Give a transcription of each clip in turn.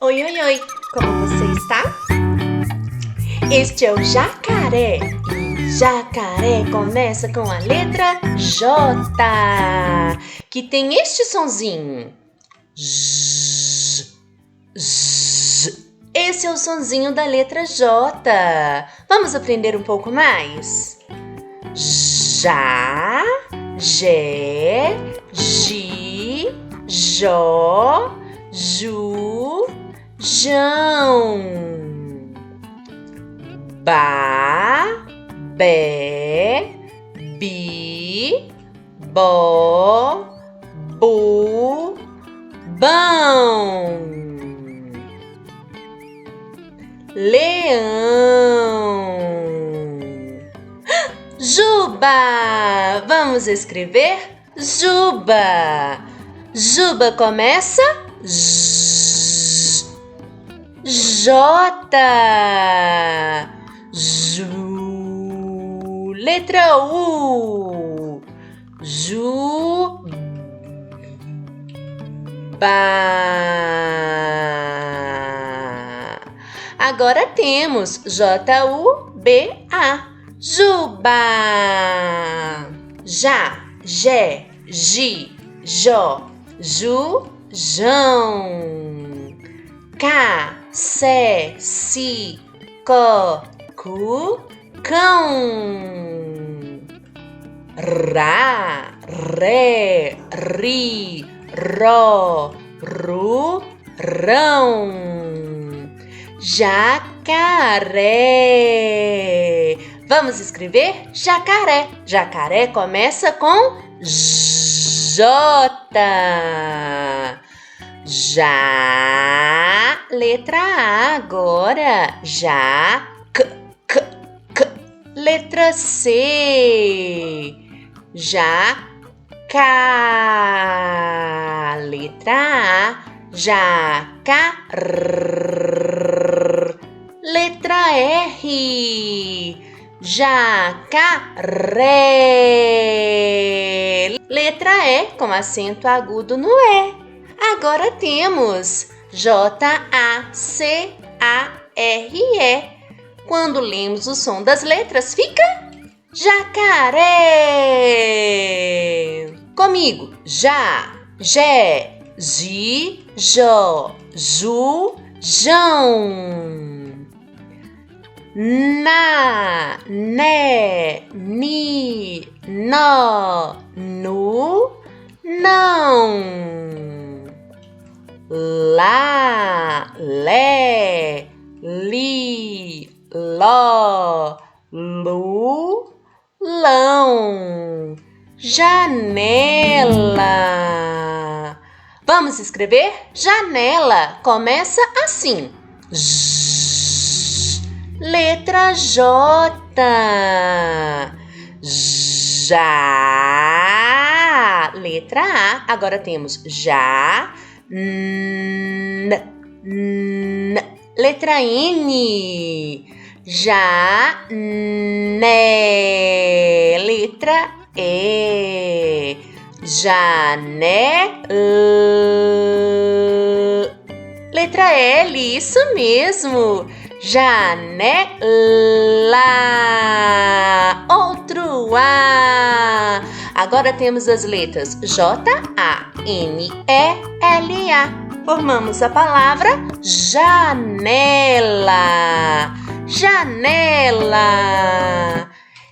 Oi, oi, oi! Como você está? Este é o jacaré. E jacaré começa com a letra J, que tem este sonzinho. Z, z. Esse é o sonzinho da letra J. Vamos aprender um pouco mais? Já, Jé, Ji, Jó, Ju, Jão. Ba, Bé, Bi, Bó, Bu, Bão. Leão. Juba! Vamos escrever Juba. Juba começa Z, J. Ju. Letra U. Juba. Agora temos J-U-B-A. Juba. Já, Jé, Ji, Jó, Ju, Jão. Cá, Sé, Si, Có, Cu, Cão. Rá, Ré, Ri, Ró, Ru, Rão. Jacaré. Vamos escrever jacaré. Jacaré começa com J. Já. Letra A agora. Já. C. Letra C. Já. Cá. Letra A. Jacar. Letra R. Jacaré. Letra E com acento agudo no E. Agora temos J-A-C-A-R-E. Quando lemos o som das letras, fica jacaré. Comigo. Já, Jé, Ji, Jó, Ju, Jão. Na, né, ni, nó, nu, não. Lá, lé, li, ló, lu, lão. Janela. Vamos escrever janela. Começa assim. Letra J. Já. Letra A. Agora temos já. Letra N. Já. Né. Letra E. Janela. Letra L. Isso mesmo. Janela. Outro A. Agora temos as letras J-A-N-E-L-A. Formamos a palavra janela. Janela.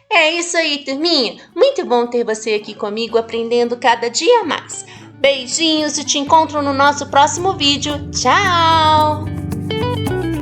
É isso aí, turminha. Muito bom ter você aqui comigo aprendendo cada dia mais. Beijinhos e te encontro no nosso próximo vídeo. Tchau!